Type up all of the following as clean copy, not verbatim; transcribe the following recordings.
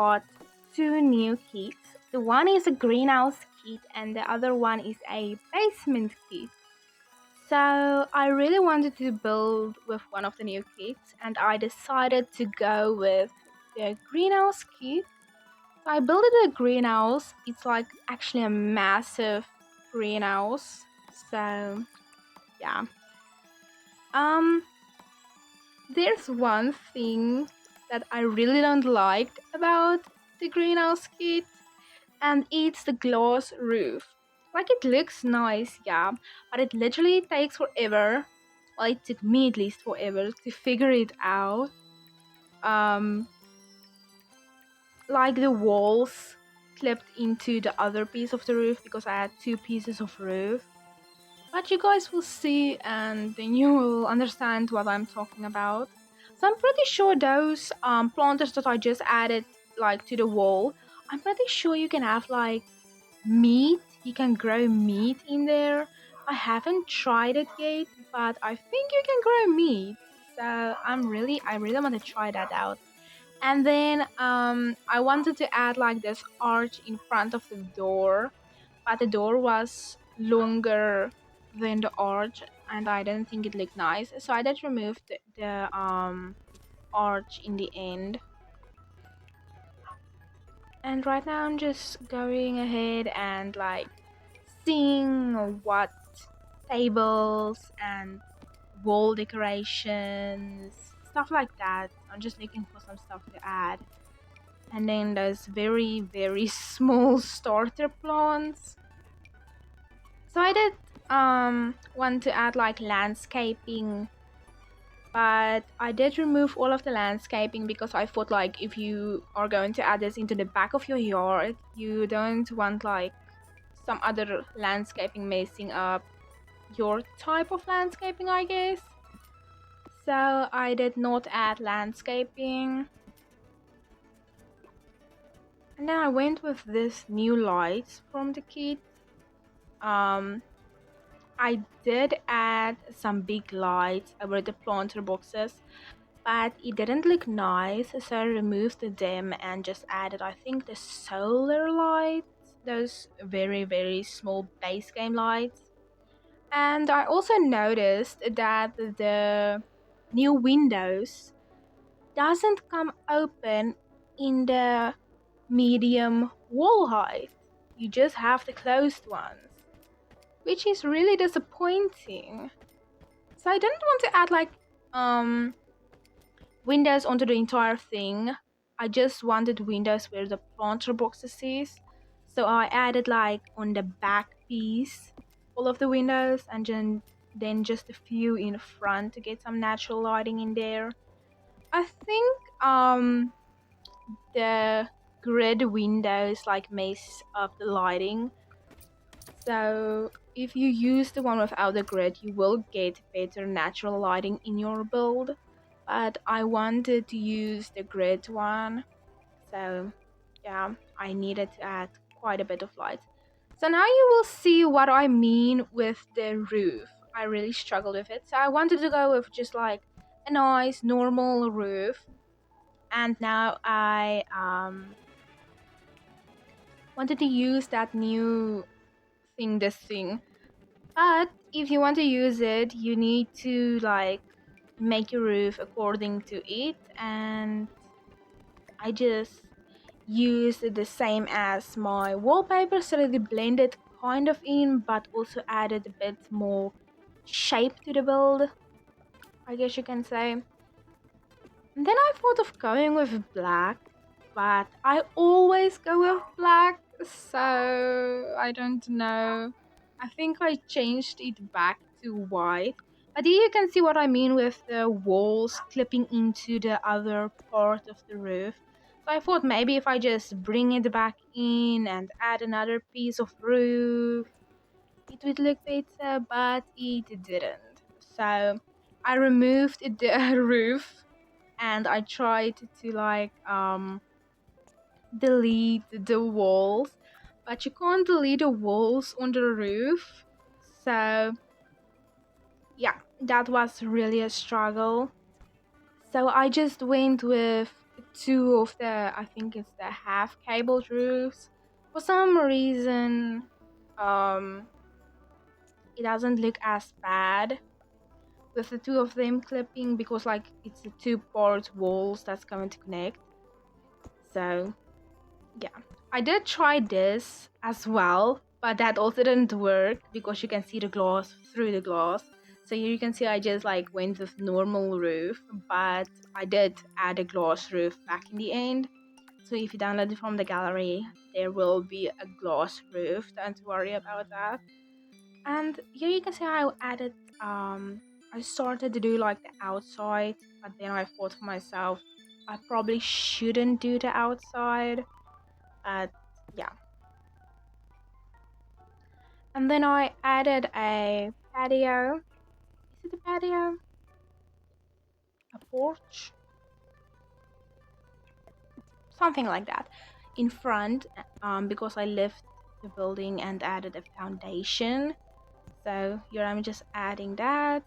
got two new kits. The one is a greenhouse kit and the other one is a basement kit. So I really wanted to build with one of the new kits and I decided to go with the greenhouse kit. So I built a greenhouse. It's like actually a massive greenhouse. So yeah. Um there's one thing that I really don't like about the greenhouse kit and it's the glass roof. Like it looks nice, yeah, but it literally takes forever. Well, it took me at least forever to figure it out. Um, like the walls clipped into the other piece of the roof because I had two pieces of roof. But you guys will see and then you will understand what I'm talking about. So I'm pretty sure those planters that I just added like to the wall, I'm pretty sure you can have like meat. You can grow meat in there. I haven't tried it yet, but I think you can grow meat. So I really want to try that out. And then I wanted to add like this arch in front of the door, but the door was longer than the arch, and I didn't think it looked nice. So I just removed the arch in the end. And right now I'm just going ahead and like seeing what tables and wall decorations, stuff like that. I'm just looking for some stuff to add. And then there's very, very small starter plants. So I did want to add like landscaping, but I did remove all of the landscaping because I thought like if you are going to add this into the back of your yard, you don't want like some other landscaping messing up your type of landscaping, I guess. So I did not add landscaping. And then I went with this new lights from the kit. Um, I did add some big lights over the planter boxes, but it didn't look nice, so I removed them and just added, I think, the solar lights, those very, very small base game lights. And I also noticed that the new windows doesn't come open in the medium wall height. You just have the closed ones, which is really disappointing. So I didn't want to add like um windows onto the entire thing. I just wanted windows where the planter boxes is. So I added like on the back piece all of the windows and then just a few in front to get some natural lighting in there. I think the grid windows like mess up the lighting. So if you use the one without the grid, you will get better natural lighting in your build. But I wanted to use the grid one, so yeah, I needed to add quite a bit of light. So now you will see what I mean with the roof. I really struggled with it, so I wanted to go with just like a nice normal roof. And now I wanted to use that new this thing. But if you want to use it, you need to like make your roof according to it, and I just used the same as my wallpaper, so that it blended kind of in, but also added a bit more shape to the build, I guess you can say. And then I thought of going with black, but I always go with black, so I don't know. I think I changed it back to white. But here you can see what I mean with the walls clipping into the other part of the roof. So I thought maybe if I just bring it back in and add another piece of roof, it would look better, but it didn't. So I removed the roof and I tried to like delete the walls, but you can't delete the walls on the roof. So yeah, that was really a struggle. So I just went with two of the, I think it's the half cabled roofs. For some reason, um, it doesn't look as bad with the two of them clipping because like it's the two part walls that's going to connect. So yeah, I did try this as well, but that also didn't work because you can see the glass through the glass. So here you can see I just like went with normal roof, but I did add a glass roof back in the end. So if you download it from the gallery, there will be a glass roof. Don't worry about that. And here you can see I added I started to do like the outside, but then I thought for myself I probably shouldn't do the outside. But yeah. And then I added a patio. Is it a patio? A porch? Something like that. In front, because I left the building and added a foundation. So here I'm just adding that.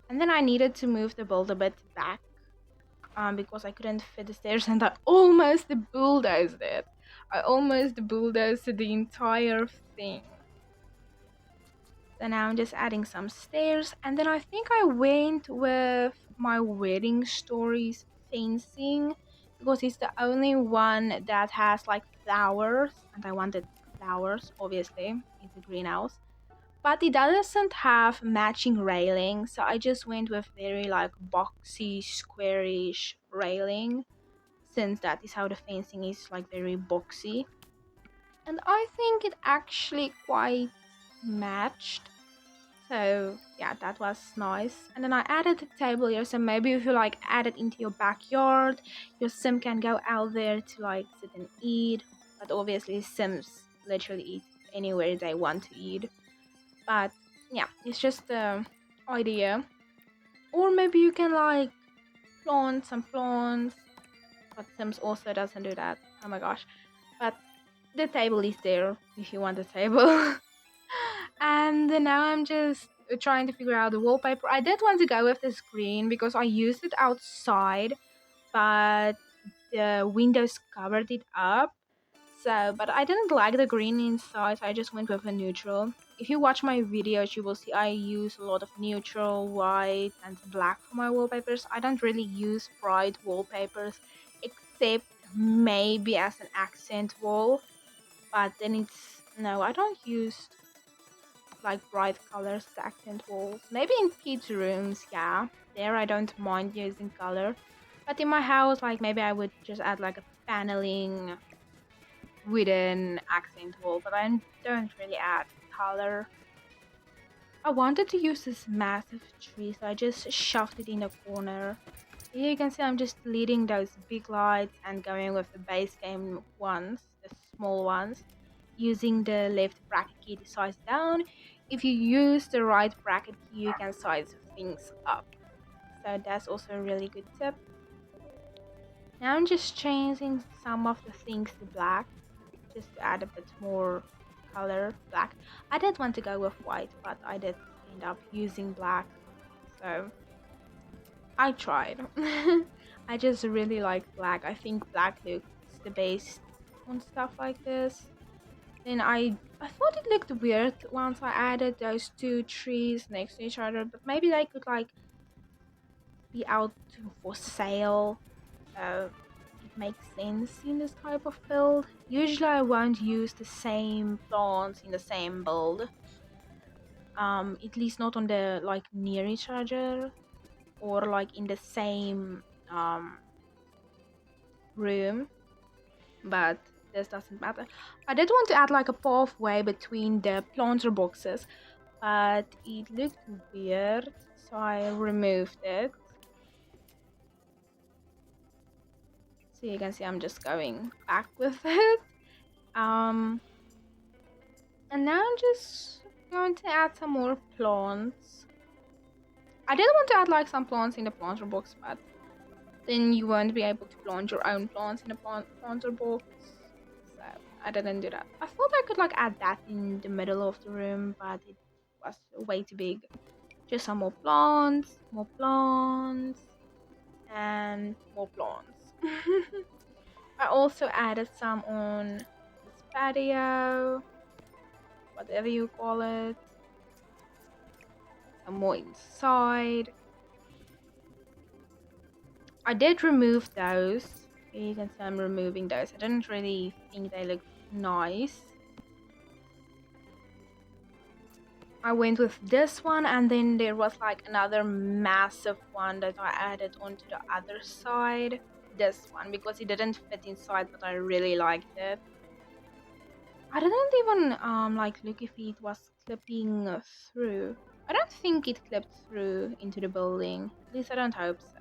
And then I needed to move the build a bit back, because I couldn't fit the stairs and I almost bulldozed it. I almost bulldozed the entire thing. So now I'm just adding some stairs, and then I think I went with my wedding stories fencing because it's the only one that has like flowers, and I wanted flowers obviously in the greenhouse. But it doesn't have matching railing, so I just went with very like boxy, squarish railing, since that is how the fencing is, like very boxy. And I think it actually quite matched. So yeah, that was nice. And then I added a table here, so maybe if you like add it into your backyard, your sim can go out there to like sit and eat. But obviously sims literally eat anywhere they want to eat. But yeah, it's just the idea. Or maybe you can like plant some plants, but sims also doesn't do that. Oh my gosh. But the table is there if you want a table. And now I'm just trying to figure out the wallpaper. I did want to go with this green because I used it outside, but the windows covered it up. So, but I didn't like the green inside, so I just went with a neutral. If you watch my videos, you will see I use a lot of neutral, white, and black for my wallpapers. I don't really use bright wallpapers, except maybe as an accent wall. But then it's no, I don't use like bright colors to accent walls. Maybe in kids' rooms, yeah. There I don't mind using color. But in my house, like maybe I would just add like a paneling wooden accent wall, but I don't really add color. I wanted to use this massive tree, so I just shoved it in the corner. Here you can see I'm just leading those big lights and going with the base game ones, the small ones, using the left bracket key to size down. If you use the right bracket key, you can size things up. So that's also a really good tip. Now I'm just changing some of the things to black, just to add a bit more color. Black. I did want to go with white, but I did end up using black. So I tried. I just really like black. I think black looks the best on stuff like this. Then I thought it looked weird once I added those two trees next to each other, but maybe they could like be out for sale. So it makes sense in this type of build. Usually I won't use the same plants in the same build. At least not on the like near each other or like in the same room, but this doesn't matter. I did want to add like a pathway between the planter boxes, but it looked weird, so I removed it. So you can see I'm just going back with it. And now I'm just going to add some more plants. I did want to add like some plants in the planter box, but then you won't be able to plant your own plants in the planter box. So I didn't do that. I thought I could like add that in the middle of the room, but it was way too big. Just some more plants, more plants. and more plants. I also added some on this patio, whatever you call it, some more inside. I did remove those. You can see I'm removing those. I didn't really think they looked nice. I went with this one, and then there was like another massive one that I added onto the other side. This one, because it didn't fit inside, but I really liked it. I didn't even like look if it was clipping through. I don't think it clipped through into the building. At least I don't hope so.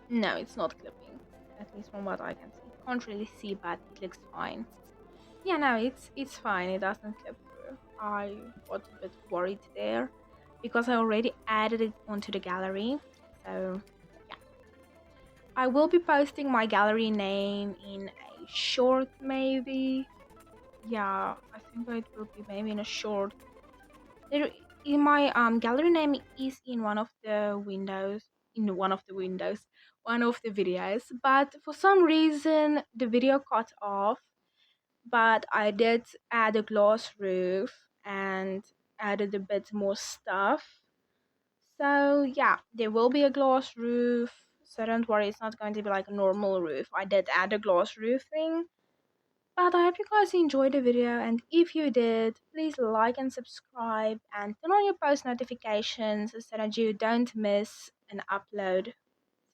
No, it's not clipping. At least from what I can see. Can't really see, but it looks fine. Yeah, no, it's fine. It doesn't clip through. I was a bit worried there because I already added it onto the gallery. So yeah, I will be posting my gallery name in a short, maybe. Yeah, I think it will be maybe in a short. There, in my gallery name is in one of the windows. In one of the windows, one of the videos. But for some reason, the video cut off. But I did add a glass roof and added a bit more stuff. So yeah, there will be a glass roof. So don't worry, it's not going to be like a normal roof. I did add a glass roof thing. But I hope you guys enjoyed the video, and if you did, please like and subscribe and turn on your post notifications so that you don't miss an upload.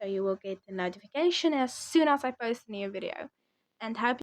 So you will get the notification as soon as I post a new video. And hope